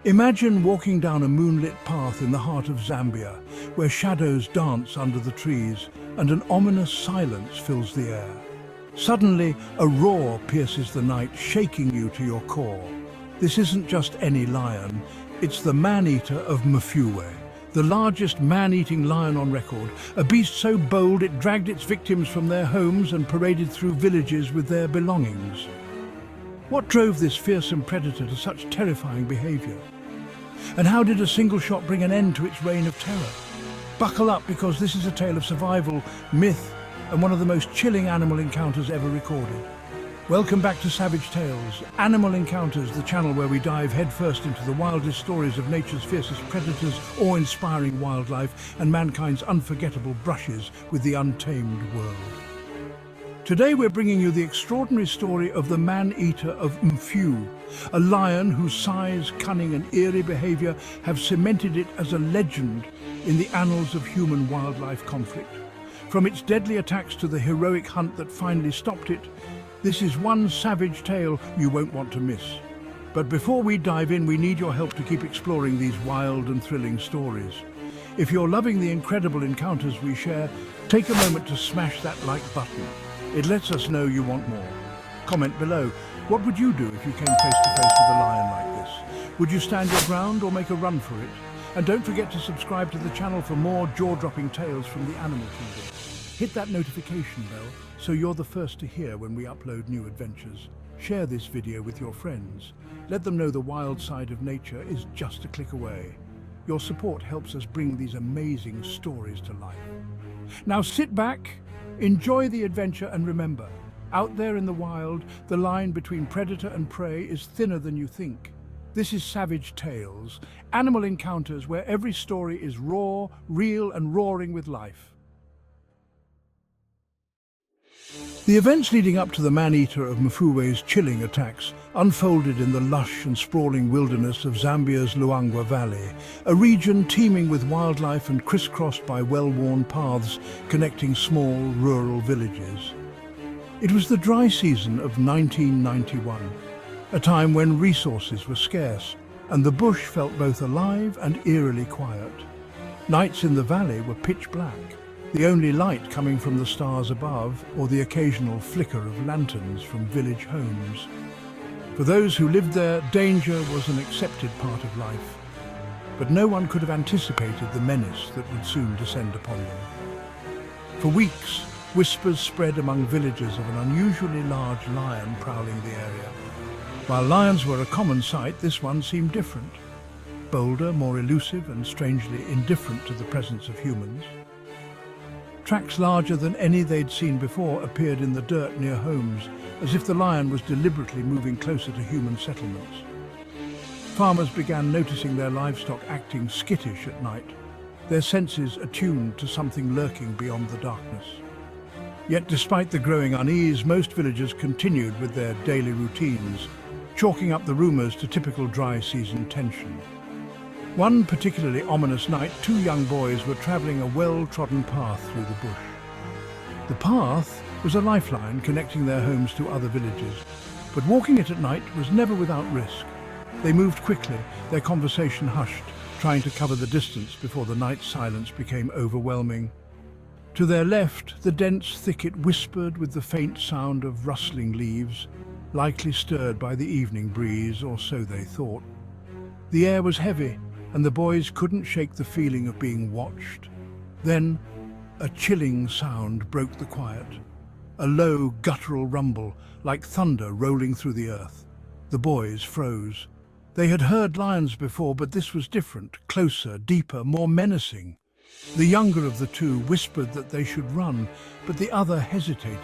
Imagine walking down a moonlit path in the heart of Zambia, where shadows dance under the trees and an ominous silence fills the air. Suddenly, a roar pierces the night, shaking you to your core. This isn't just any lion, it's the Man-eater of Mfuwe, the largest man-eating lion on record, a beast so bold it dragged its victims from their homes and paraded through villages with their belongings. What drove this fearsome predator to such terrifying behavior? And how did a single shot bring an end to its reign of terror? Buckle up, because this is a tale of survival, myth, and one of the most chilling animal encounters ever recorded. Welcome back to Savage Tales, Animal Encounters, the channel where we dive headfirst into the wildest stories of nature's fiercest predators, awe-inspiring wildlife, and mankind's unforgettable brushes with the untamed world. Today we're bringing you the extraordinary story of the Man-eater of Mfuwe, a lion whose size, cunning and eerie behavior have cemented it as a legend in the annals of human-wildlife conflict. From its deadly attacks to the heroic hunt that finally stopped it, this is one savage tale you won't want to miss. But before we dive in, we need your help to keep exploring these wild and thrilling stories. If you're loving the incredible encounters we share, take a moment to smash that like button. It lets us know you want more. Comment below, what would you do if you came face to face with a lion like this? Would you stand your ground or make a run for it? And don't forget to subscribe to the channel for more jaw-dropping tales from the animal kingdom. Hit that notification bell so you're the first to hear when we upload new adventures. Share this video with your friends. Let them know the wild side of nature is just a click away. Your support helps us bring these amazing stories to life. Now sit back, enjoy the adventure, and remember, out there in the wild, the line between predator and prey is thinner than you think. This is Savage Tales, animal encounters where every story is raw, real, and roaring with life. The events leading up to the Man-eater of Mfuwe's chilling attacks unfolded in the lush and sprawling wilderness of Zambia's Luangwa Valley, a region teeming with wildlife and crisscrossed by well-worn paths connecting small rural villages. It was the dry season of 1991, a time when resources were scarce and the bush felt both alive and eerily quiet. Nights in the valley were pitch black, the only light coming from the stars above or the occasional flicker of lanterns from village homes. For those who lived there, danger was an accepted part of life, but no one could have anticipated the menace that would soon descend upon them. For weeks, whispers spread among villagers of an unusually large lion prowling the area. While lions were a common sight, this one seemed different. Bolder, more elusive, and strangely indifferent to the presence of humans. Tracks larger than any they'd seen before appeared in the dirt near homes, as if the lion was deliberately moving closer to human settlements. Farmers began noticing their livestock acting skittish at night, their senses attuned to something lurking beyond the darkness. Yet despite the growing unease, most villagers continued with their daily routines, chalking up the rumors to typical dry season tension. One particularly ominous night, two young boys were traveling a well-trodden path through the bush. The path was a lifeline connecting their homes to other villages, but walking it at night was never without risk. They moved quickly, their conversation hushed, trying to cover the distance before the night silence became overwhelming. To their left, the dense thicket whispered with the faint sound of rustling leaves, likely stirred by the evening breeze, or so they thought. The air was heavy, and the boys couldn't shake the feeling of being watched. Then, a chilling sound broke the quiet. A low, guttural rumble, like thunder rolling through the earth. The boys froze. They had heard lions before, but this was different, closer, deeper, more menacing. The younger of the two whispered that they should run, but the other hesitated,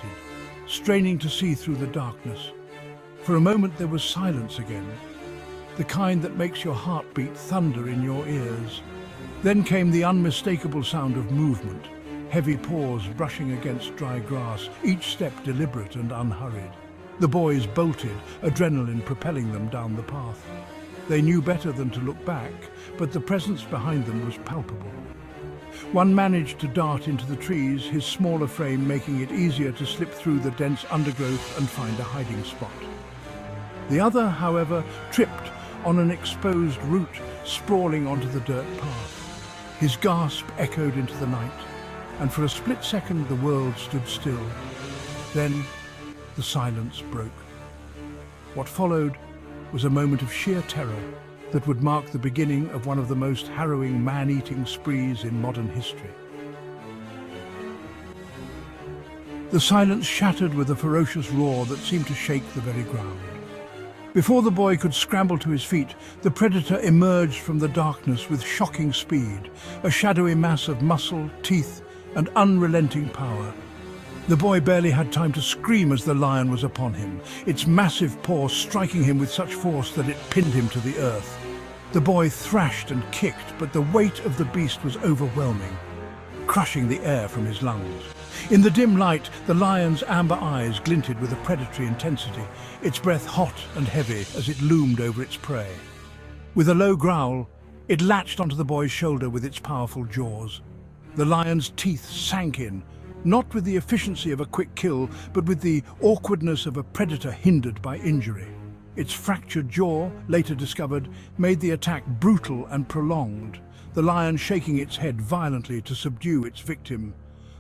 straining to see through the darkness. For a moment there was silence again, the kind that makes your heartbeat thunder in your ears. Then came the unmistakable sound of movement, heavy paws brushing against dry grass, each step deliberate and unhurried. The boys bolted, adrenaline propelling them down the path. They knew better than to look back, but the presence behind them was palpable. One managed to dart into the trees, his smaller frame making it easier to slip through the dense undergrowth and find a hiding spot. The other, however, tripped, on an exposed root, sprawling onto the dirt path. His gasp echoed into the night, and for a split second the world stood still. Then the silence broke. What followed was a moment of sheer terror that would mark the beginning of one of the most harrowing man-eating sprees in modern history. The silence shattered with a ferocious roar that seemed to shake the very ground. Before the boy could scramble to his feet, the predator emerged from the darkness with shocking speed, a shadowy mass of muscle, teeth, and unrelenting power. The boy barely had time to scream as the lion was upon him, its massive paw striking him with such force that it pinned him to the earth. The boy thrashed and kicked, but the weight of the beast was overwhelming, crushing the air from his lungs. In the dim light, the lion's amber eyes glinted with a predatory intensity, its breath hot and heavy as it loomed over its prey. With a low growl, it latched onto the boy's shoulder with its powerful jaws. The lion's teeth sank in, not with the efficiency of a quick kill, but with the awkwardness of a predator hindered by injury. Its fractured jaw, later discovered, made the attack brutal and prolonged, the lion shaking its head violently to subdue its victim.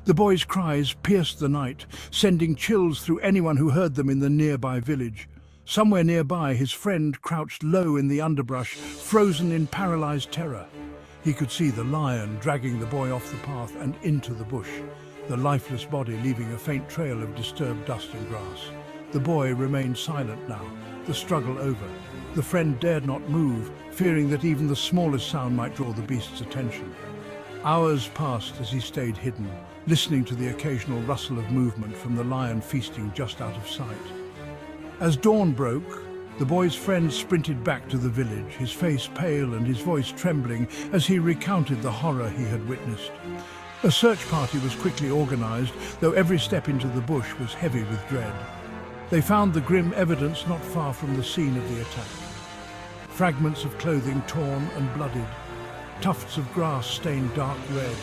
The boy's cries pierced the night, sending chills through anyone who heard them in the nearby village. Somewhere nearby, his friend crouched low in the underbrush, frozen in paralyzed terror. He could see the lion dragging the boy off the path and into the bush, the lifeless body leaving a faint trail of disturbed dust and grass. The boy remained silent now, the struggle over. The friend dared not move, fearing that even the smallest sound might draw the beast's attention. Hours passed as he stayed hidden, listening to the occasional rustle of movement from the lion feasting just out of sight. As dawn broke, the boy's friend sprinted back to the village, his face pale and his voice trembling as he recounted the horror he had witnessed. A search party was quickly organized, though every step into the bush was heavy with dread. They found the grim evidence not far from the scene of the attack. Fragments of clothing torn and bloodied, tufts of grass stained dark red,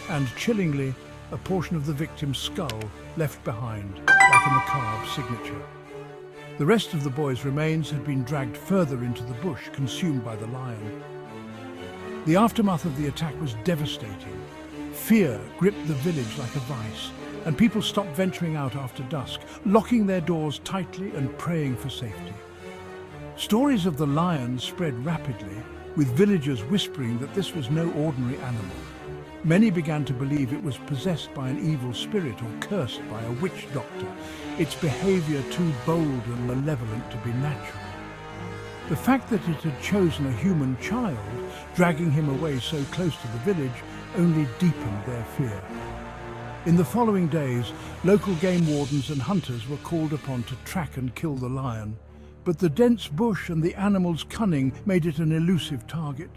and, chillingly, a portion of the victim's skull left behind, like a macabre signature. The rest of the boy's remains had been dragged further into the bush, consumed by the lion. The aftermath of the attack was devastating. Fear gripped the village like a vice, and people stopped venturing out after dusk, locking their doors tightly and praying for safety. Stories of the lion spread rapidly, with villagers whispering that this was no ordinary animal. Many began to believe it was possessed by an evil spirit or cursed by a witch doctor, its behavior too bold and malevolent to be natural. The fact that it had chosen a human child, dragging him away so close to the village, only deepened their fear. In the following days, local game wardens and hunters were called upon to track and kill the lion. But the dense bush and the animal's cunning made it an elusive target.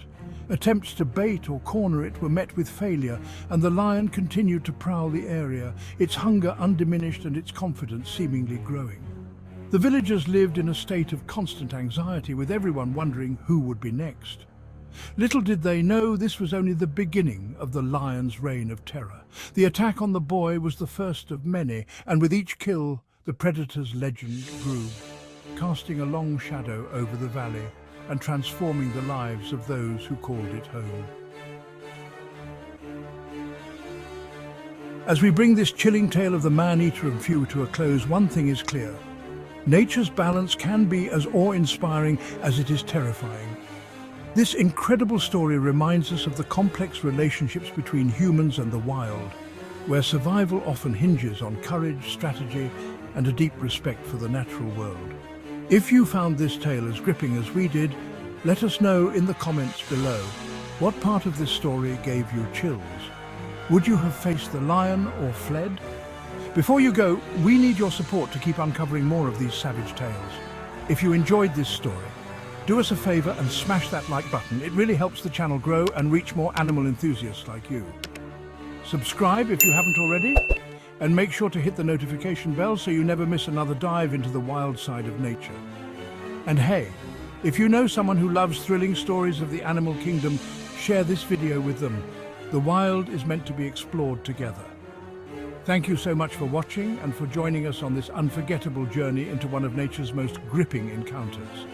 Attempts to bait or corner it were met with failure, and the lion continued to prowl the area, its hunger undiminished and its confidence seemingly growing. The villagers lived in a state of constant anxiety, with everyone wondering who would be next. Little did they know this was only the beginning of the lion's reign of terror. The attack on the boy was the first of many, and with each kill, the predator's legend grew, casting a long shadow over the valley and transforming the lives of those who called it home. As we bring this chilling tale of the Man-eater of Mfuwe to a close, one thing is clear. Nature's balance can be as awe-inspiring as it is terrifying. This incredible story reminds us of the complex relationships between humans and the wild, where survival often hinges on courage, strategy, and a deep respect for the natural world. If you found this tale as gripping as we did, let us know in the comments below. What part of this story gave you chills? Would you have faced the lion or fled? Before you go, we need your support to keep uncovering more of these savage tales. If you enjoyed this story, do us a favor and smash that like button. It really helps the channel grow and reach more animal enthusiasts like you. Subscribe if you haven't already, and make sure to hit the notification bell so you never miss another dive into the wild side of nature. And hey, if you know someone who loves thrilling stories of the animal kingdom, share this video with them. The wild is meant to be explored together. Thank you so much for watching and for joining us on this unforgettable journey into one of nature's most gripping encounters.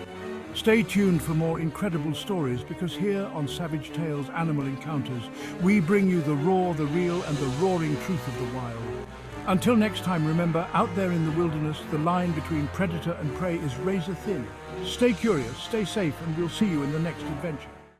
Stay tuned for more incredible stories, because here on Savage Tales Animal Encounters, we bring you the raw, the real, and the roaring truth of the wild. Until next time, remember, out there in the wilderness, the line between predator and prey is razor thin. Stay curious, stay safe, and we'll see you in the next adventure.